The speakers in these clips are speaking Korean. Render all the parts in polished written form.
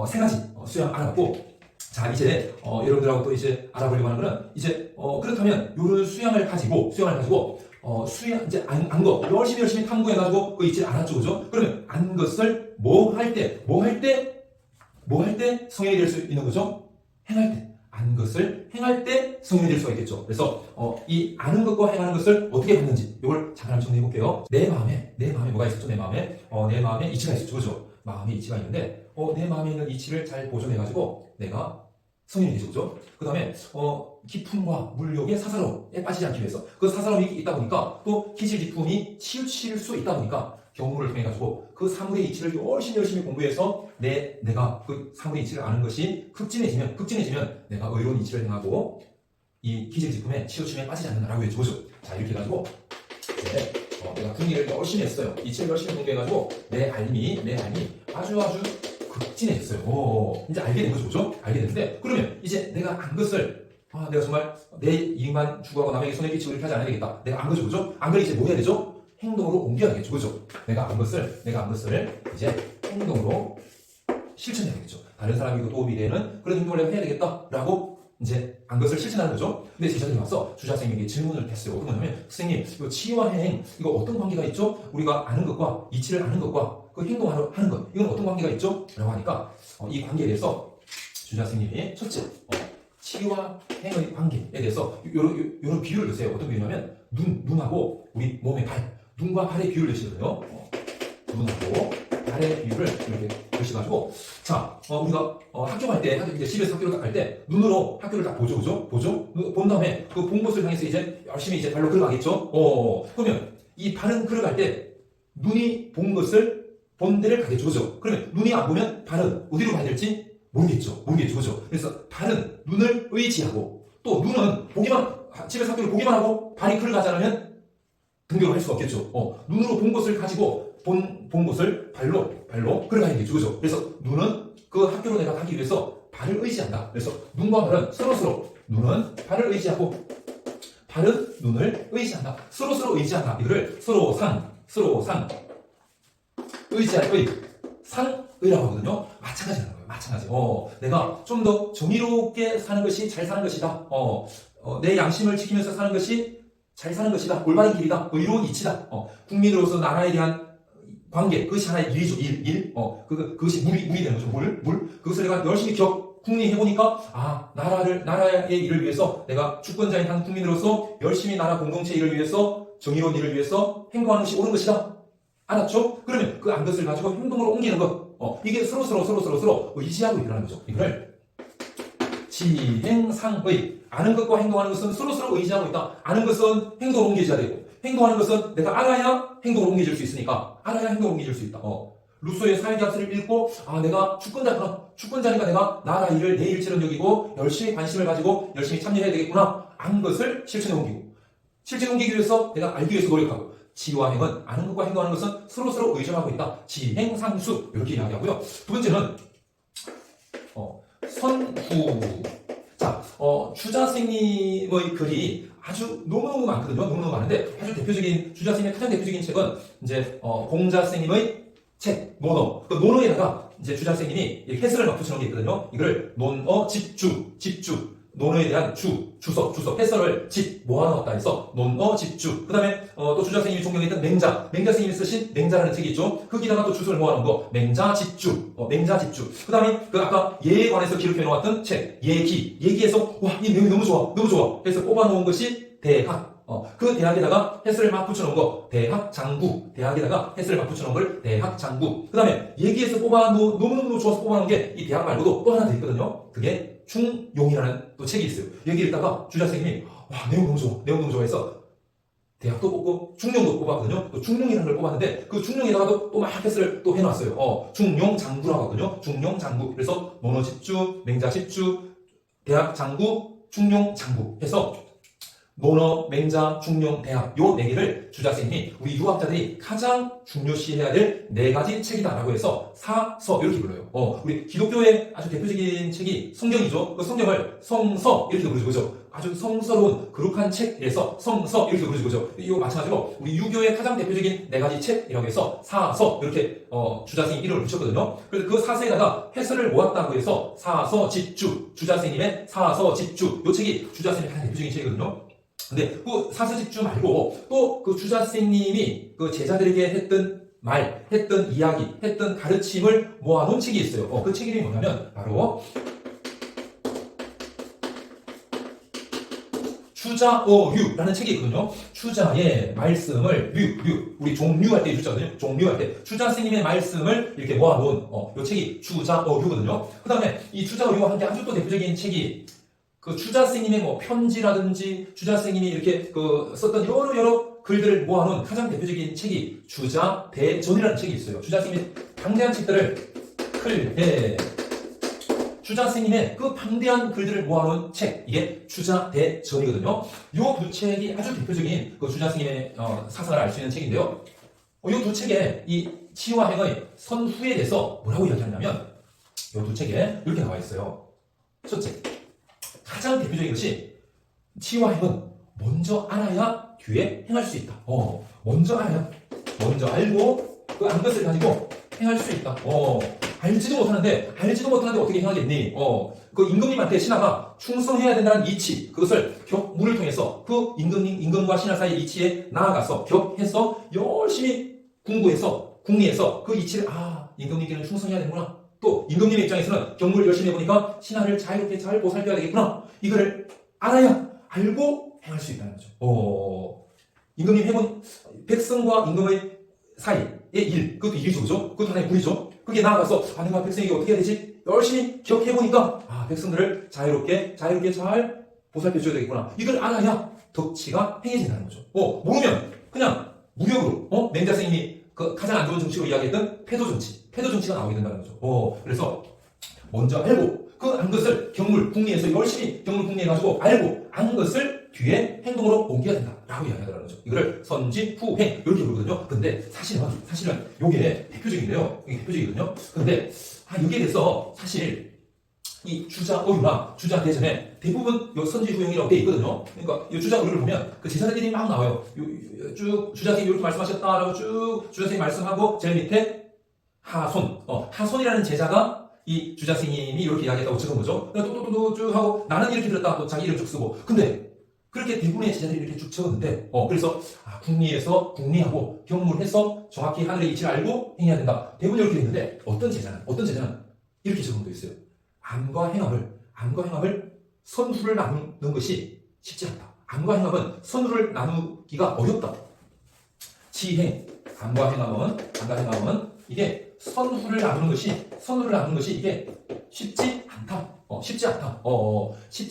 세 가지 수양 알아봤고, 자, 이제 여러분들하고 또 이제 알아보려고 하는 거는 이제 그렇다면 요런 수양을 가지고 수양 이제 안 거 열심히 탐구해가지고 그 있지 않았죠, 그죠? 그러면 안 것을 뭐 할 때 성현이 될 수 있는 거죠? 행할 때. 안 것을 행할 때 성현이 될 수가 있겠죠. 그래서 이 아는 것과 행하는 것을 어떻게 봤는지 이걸 잠깐 정리해 볼게요. 내 마음에 뭐가 있었죠? 내 마음에 이치가 있었죠, 그죠? 마음에 이치가 있는데 내 마음에 있는 이치를 잘 보존해가지고 내가 성인이 되죠, 그죠? 그 다음에 기품과 물욕의 사사로움에 빠지지 않기 위해서 그 사사로움이 있다 보니까 또 기질기품이 치우칠 수 있다 보니까 경우를 통해 가지고 그 사물의 이치를 열심히 공부해서 내가 그 사물의 이치를 아는 것이 극진해지면 내가 의로운 이치를 행하고 이 기질기품에 치우침에 빠지지 않는다라고 했죠, 그죠? 자, 이렇게 해가지고 이제 내가 궁리를 열심히 했어요. 이치를 열심히 공부해가지고 내 알림이 아주 극진해졌어요. 이제 알게 된 거죠, 그죠? 알게 됐는데, 그러면 이제 내가 안 것을, 내가 정말 내 이익만 추구하고 남에게 손해 끼치고 이렇게 하지 않아야 되겠다. 내가 안 거죠, 그죠? 안 그래, 이제 뭐 해야 되죠? 행동으로 옮겨야 되겠죠, 그죠? 내가 안 것을 이제 행동으로 실천해야 되겠죠. 다른 사람에게 도움이 되는 그런 행동을 내가 해야 되겠다라고 이제 안 것을 실천하는 거죠. 근데 제자들이 와서 주자생에게 질문을 했어요. 어떤 거냐면, 선생님, 이거 치와 행, 이거 어떤 관계가 있죠? 우리가 아는 것과 이치를 아는 것과 그 행동하는 것, 이건 어떤 관계가 있죠? 라고 하니까 이 관계에 대해서 주자생님이 첫째, 치와 행의 관계에 대해서 요런 비유를 드세요. 어떤 비유냐면 눈하고 우리 몸의 발, 눈과 발의 비유를 드시거든요. 눈하고 발의 비유를 이렇게 드셔가지고, 자, 우리가 학교 갈 때, 이제 집에서 학교를 딱 갈 때 눈으로 학교를 딱 보죠, 그죠? 본 다음에 그 본 곳을 향해서 이제 열심히 이제 발로 걸어가겠죠. 그러면 이 발은 걸어갈 때 눈이 본 것을 본 데를 가겠죠, 그죠? 그러면 눈이 안 보면 발은 어디로 가야 될지 모르겠죠, 그죠? 그래서 발은 눈을 의지하고, 또 눈은 집에서 학교를 보기만 하고 발이 걸어가지 않으면 등교를 할 수가 없겠죠. 눈으로 본 것을 가지고 본 것을 발로 걸어가야겠죠, 그죠? 그래서 눈은 그 학교로 내가 가기 위해서 발을 의지한다. 그래서 눈과 발은 서로 눈은 발을 의지하고 발은 눈을 의지한다. 서로 의지한다. 이거를 서로상 의지할 상의라고 하거든요. 마찬가지라는 거예요. 마찬가지. 내가 좀 더 정의롭게 사는 것이 잘 사는 것이다. 내 양심을 지키면서 사는 것이 잘 사는 것이다. 올바른 길이다. 의로운 이치다. 국민으로서 나라에 대한 관계, 그것이 하나의 일이죠. 일. 그것이 물이 되는 거죠. 물. 그것을 내가 열심히 궁리해보니까, 나라의 일을 위해서 내가 주권자인 한 국민으로서 열심히 나라 공동체 일을 위해서 정의로운 일을 위해서 행동하는 것이 옳은 것이다. 알았죠? 그러면 그 안 것을 가지고 행동으로 옮기는 것. 이게 서로 의지하고 있다는 거죠. 이거를 지행상의. 아는 것과 행동하는 것은 서로 의지하고 있다. 아는 것은 행동으로 옮겨져야 되고, 행동하는 것은 내가 알아야 행동으로 옮겨질 수 있으니까, 루소의 사회계약서를 읽고, 내가 주권자니까 내가 나라 일을 내 일처럼 여기고, 열심히 관심을 가지고, 열심히 참여해야 되겠구나. 안 것을 실천에 옮기기 위해서 내가 알기 위해서 노력하고, 지와 행은 아는 것과 행동하는 것은 서로 의존하고 있다. 지행상수. 이렇게 이야기하고요. 두 번째는, 선후. 자, 주자생님의 글이 아주 너무너무 많거든요. 너무너무 많은데, 주자생님의 가장 대표적인 책은, 이제, 공자생님의 책, 논어. 그 논어에다가, 이제 주자생님이 해설을 막 붙여놓은 게 있거든요. 이걸 논어, 집주. 논어에 대한 주석, 해설을 모아놓았다 해서 논어, 집주. 그 다음에 또 주자생님이 존경했던 맹자생님이 쓰신 맹자라는 책이 있죠. 거기다가 또 주석을 모아놓은 거 맹자, 집주. 그 다음에 아까 예에 관해서 기록해놓았던 책 얘기에서 와, 이 내용이 너무 좋아. 그래서 뽑아놓은 것이 대학. 그 대학에다가 해설을 막 붙여놓은 거 대학장구. 대학에다가 해설을 막 붙여놓은 걸 대학장구. 그 다음에 얘기에서 너무너무 좋아서 뽑아놓은 게 이 대학 말고도 또 하나 더 있거든요. 그게 중용이라는 또 책이 있어요. 여기 읽다가 주자생님이 와, 내용 너무 좋아해서 대학도 뽑고 중용도 뽑았거든요. 또 중용이라는 걸 뽑았는데 그 중용에다가도 또 막 해설을 또 해놨어요. 중용장구라고 하거든요. 중용장구. 그래서 논어집주, 맹자집주, 대학장구, 중용장구 해서 논어, 맹자, 중용, 대학 요 네 개를 주자 선생님이 우리 유학자들이 가장 중요시해야 될 네 가지 책이다라고 해서 사서 이렇게 불러요. 우리 기독교의 아주 대표적인 책이 성경이죠. 그 성경을 성서 이렇게 부르죠. 그죠? 아주 성스러운 그룩한 책에서 성서 이렇게 부르죠. 그죠? 이거 마찬가지로 우리 유교의 가장 대표적인 네 가지 책이라고 해서 사서 이렇게 주자 선생님 이름을 붙였거든요. 그래서 그 사서에다가 해설을 모았다고 해서 사서 집주 주자 선생님의 사서 집주 요 책이 주자 선생님의 가장 대표적인 책이거든요. 근데 그 사서집주 말고 또 그 주자 선생님이 그 제자들에게 했던 말, 했던 이야기, 했던 가르침을 모아놓은 책이 있어요. 그 책 이름이 뭐냐면 바로 주자어류라는 책이 있거든요. 주자의 말씀을 우리 종류할 때 주자거든요. 종류할 때 주자 선생님의 말씀을 이렇게 모아놓은 요 책이 주자어류거든요. 그 다음에 이 주자어류와 함께 아주 또 대표적인 책이 그 주자 선생님의 뭐 편지라든지 주자 선생님이 이렇게 그 썼던 여러 글들을 모아놓은 가장 대표적인 책이 주자 대전이라는 책이 있어요. 주자 선생님의 방대한 책들을 주자 선생님의 그 방대한 글들을 모아놓은 책, 이게 주자 대전이거든요. 요 두 책이 아주 대표적인 그 주자 선생님의 사상을 알 수 있는 책인데요. 요 두 책에 이 치와 행의 선후에 대해서 뭐라고 이야기하냐면 요 두 책에 이렇게 나와 있어요. 첫째, 가장 대표적인 것이 치와 행은 먼저 알아야 뒤에 행할 수 있다. 먼저 알아야, 먼저 알고 그 안 것을 가지고 행할 수 있다. 알지도 못하는데 어떻게 행하겠니? 그 임금님한테 신하가 충성해야 된다는 이치, 그것을 격문을 통해서 그 임금과 신하 사이의 이치에 나아가서 격해서 열심히 궁리해서 그 이치를 임금님께는 충성해야 되는구나. 또 임금님의 입장에서는 경무를 열심히 해보니까 신하를 자유롭게 잘 보살펴야 되겠구나. 이거를 알고 행할 수 있다는 거죠. 임금님 해본 백성과 임금의 사이의 일, 그것도 일이죠, 그죠? 그것도 하나의 물이죠. 그게 나아가서 내가 백성에게 어떻게 해야 되지? 열심히 기억해보니까 백성들을 자유롭게 잘 보살펴줘야 되겠구나. 이걸 알아야 덕치가 행해진다는 거죠. 모르면 그냥 무력으로 맹자 선생님이 그 가장 안 좋은 정치로 이야기했던 패도 정치가 나오게 된다는 거죠. 그래서 먼저 알고 그 안 것을 국리에서 열심히 국리해가지고 알고 안 것을 뒤에 행동으로 옮겨야 된다라고 이야기하더라는 거죠. 이거를 선지 후행 이렇게 부르거든요. 근데 사실은 이게 대표적인데요. 이게 대표적이거든요. 근데 여기에 대해서 사실 이 주자어류나 주자대전에 대부분 요 선지 후행이라고 돼 있거든요. 그러니까 이 주자어류를 보면 그 제자들이 막 나와요. 쭉 주자 선생님이 이렇게 말씀하셨다라고 쭉 주자 선생님이 말씀하고 제일 밑에 하손이라는 제자가 이 주자 선생님이 이렇게 이야기했다고 적은 거죠. 또 쭉 하고 나는 이렇게 들었다 또 자기 이름 쭉 쓰고. 근데 그렇게 대부분의 제자들이 이렇게 쭉 적었는데 그래서 궁리하고 경물해서 정확히 하늘의 이치를 알고 행해야 된다. 대부분 이렇게 되는데 어떤 제자는 이렇게 적은 거 있어요. 암과 행함을 선후를 나누는 것이 쉽지 않다. 암과 행함은 선후를 나누기가 어렵다. 암과 행함은 이게 선후를 나누는 것이 이게 쉽지 않다. 쉽지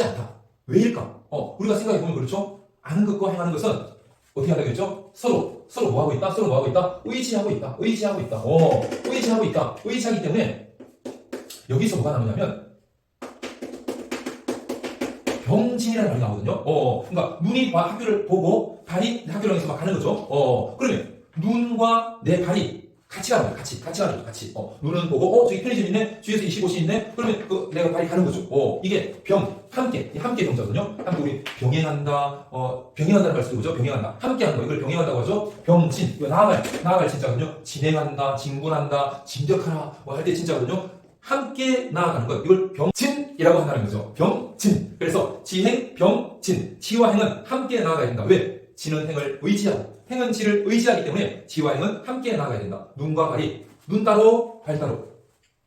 않다. 왜일까? 우리가 생각해보면 그렇죠? 아는 것과 행하는 것은 어떻게 한다고 했죠? 서로 뭐하고 있다? 의지하고 있다. 의지하기 때문에 여기서 뭐가 나오냐면 병진이라는 말이 나오거든요. 그러니까 눈이 학교를 보고 발이 학교를 향해서 막 가는 거죠. 그러면 눈과 내 발이 같이 가는 거야. 같이. 눈은 보고, 저기 편의점 있네? 뒤에서 25시 있네? 그러면 내가 발이 가는 거죠. 이게 함께 병자거든요. 함께 우리 병행한다, 병행한다는 말 쓰죠. 병행한다. 함께 하는 거. 이걸 병행한다고 하죠. 병진. 이거 나아갈 진짜거든요. 진행한다, 진군한다, 진격하라, 할 때 진짜거든요. 함께 나아가는 것. 이걸 병진이라고 한다는 거죠. 병진. 그래서 지행, 병진. 지와 행은 함께 나아가야 된다. 왜? 지는 행을 의지하고, 행은 지를 의지하기 때문에 지와 행은 함께 나아가야 된다. 눈과 발이, 눈 따로, 발 따로.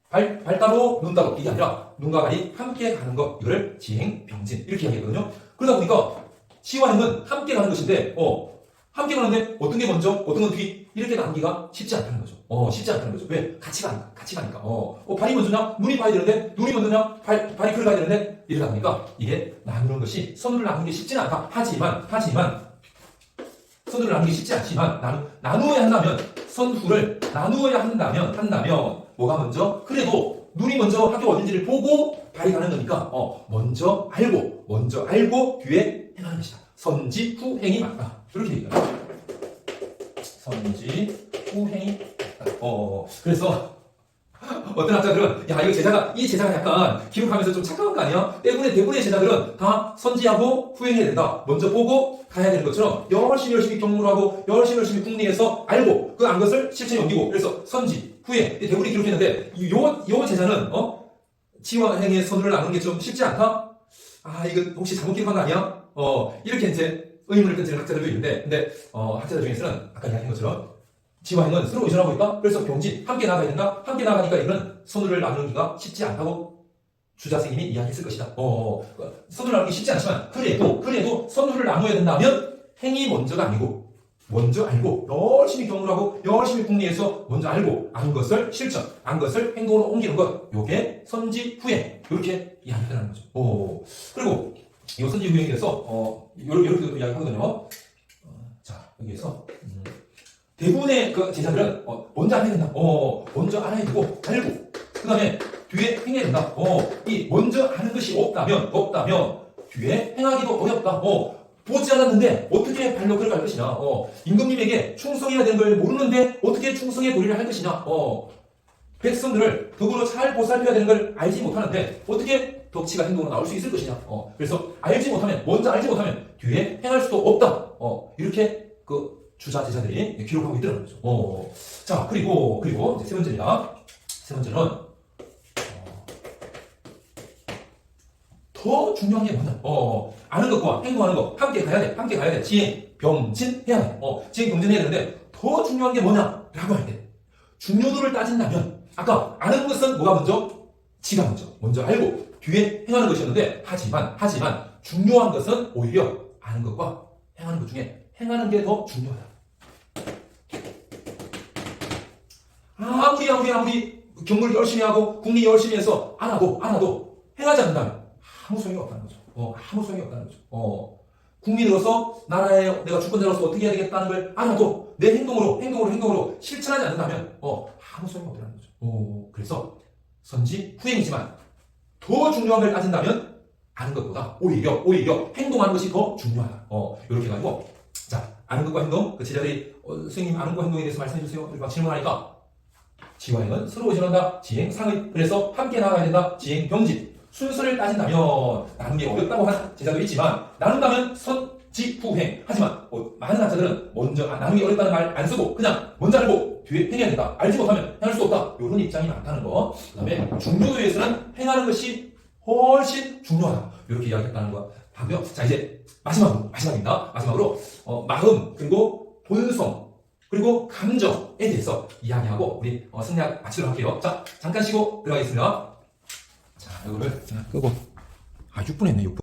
발 따로, 눈 따로. 이게 아니라 눈과 발이 함께 가는 것. 이거를 지행, 병진. 이렇게 이야기하거든요. 그러다 보니까 지와 행은 함께 가는 것인데, 함께 가는데 어떤 게 먼저, 어떤 건 뒤, 이렇게 나누기가 쉽지 않다는 거죠. 쉽지 않다는 거죠. 왜? 같이 가니까. 발이 먼저냐? 눈이 봐야 되는데, 눈이 먼저냐? 발이 그걸 가야 되는데, 이러다 보니까 이게 나누는 것이, 선우를 나누는 게 쉽지는 않다. 하지만, 선우를 나누는 게 쉽지 않지만, 나누어야 한다면, 선후를 나누어야 한다면, 뭐가 먼저? 그래도, 눈이 먼저 학교 어딘지를 보고 발이 가는 거니까, 먼저 알고, 뒤에 행하는 것이다. 선지 후행이 맞다. 이렇게 얘기해요. 선지 후행이 맞다. 그래서 어떤 학자들은 야 이거 이 제자가 약간 기록하면서 좀 착각한 거 아니야? 대부분의 제자들은 다 선지하고 후행해야 된다. 먼저 보고 가야 되는 것처럼 열심히 경무를 하고 열심히 궁리해서 알고 그 안 것을 실천에 옮기고 그래서 선지 후행 대부분이 기록했는데 요 제자는 지와 행의 선을 나누는 게 좀 쉽지 않다? 아 이거 혹시 잘못 기록한 거 아니야? 이렇게 이제 의문을 던지는 학자들도 있는데 근데 학자들 중에서는 아까 이야기한 것처럼 지와 행은 서로 의존하고 있다? 그래서 병진, 함께 나가야 된다? 함께 나가니까 이런 선우를 나누기가 쉽지 않다고 주자 선생님이 이야기했을 것이다. 선우를 나누기 쉽지 않지만, 그래도 선우를 나눠야 된다면 행이 먼저가 아니고, 먼저 알고, 열심히 경험하고, 열심히 궁리해서 먼저 알고, 안 것을 실천, 안 것을 행동으로 옮기는 것, 요게 선지 후행. 이렇게 이야기하는 거죠. 그리고, 이 선지 후행에 대해서, 이렇게도 이야기하거든요. 자, 여기에서, 대부분의 그 제자들은 먼저 알아야 된다. 먼저 알아야 되고 알고 그 다음에 뒤에 행해야 된다. 이 먼저 아는 것이 없다면 뒤에 행하기도 어렵다. 보지 않았는데 어떻게 반력을 갈 것이냐. 임금님에게 충성해야 되는 걸 모르는데 어떻게 충성의 도리를 할 것이냐. 백성들을 덕으로 잘 보살펴야 되는 걸 알지 못하는데 어떻게 덕치가 행동으로 나올 수 있을 것이냐. 그래서 먼저 알지 못하면 뒤에 행할 수도 없다. 이렇게 그 주자 제자들이 기록하고 있더라고요. 자, 그리고 이제 세 번째입니다. 세 번째는 더 중요한 게 뭐냐? 아는 것과 행동하는 것 함께 가야 돼. 지행, 병진 해야 돼. 지행, 병진 해야 되는데 더 중요한 게 뭐냐라고 할 때 중요도를 따진다면 아까 아는 것은 뭐가 먼저? 지가 먼저 알고 뒤에 행하는 것이었는데 하지만 중요한 것은 오히려 아는 것과 행하는 것 중에 행하는 게 더 중요하다. 아무리 경무를 열심히 하고 궁리 열심히 해서 안 와도 행하지 않는다면 아무 소용이 없다는 거죠. 국민으로서 나라에 내가 주권자로서 어떻게 해야 되겠다는 걸 안 와도 내 행동으로 실천하지 않는다면 아무 소용이 없다는 거죠. 그래서 선지 후행이지만 더 중요한 걸 따진다면 아는 것보다 오히려 행동하는 것이 더 중요하다. 이렇게 해가지고 자 아는 것과 행동 그 제자들이 선생님 아는 것과 행동에 대해서 말씀해 주세요. 이렇게 막 질문하니까 지와행은 서로 의존한다. 지행 상의. 그래서 함께 나가야 된다. 지행 병진. 순서를 따진다면 나누기 어렵다고 한 제자도 있지만 나눈다면 선지 후행. 하지만 많은 학자들은 먼저 나누기 어렵다는 말 안 쓰고 그냥 먼저 알고 뒤에 행해야 된다. 알지 못하면 행할 수 없다. 이런 입장이 많다는 거. 그다음에 중도도에서는 행하는 것이 훨씬 중요하다. 이렇게 이야기했다는 거 하고요. 자 이제 마지막입니다. 마지막으로 마음 그리고 본성 그리고 감정에 대해서 이야기하고 우리 승리학 마치도록 할게요. 자 잠깐 쉬고 들어가겠습니다. 자 이거를 끄고 6분 했네 6분.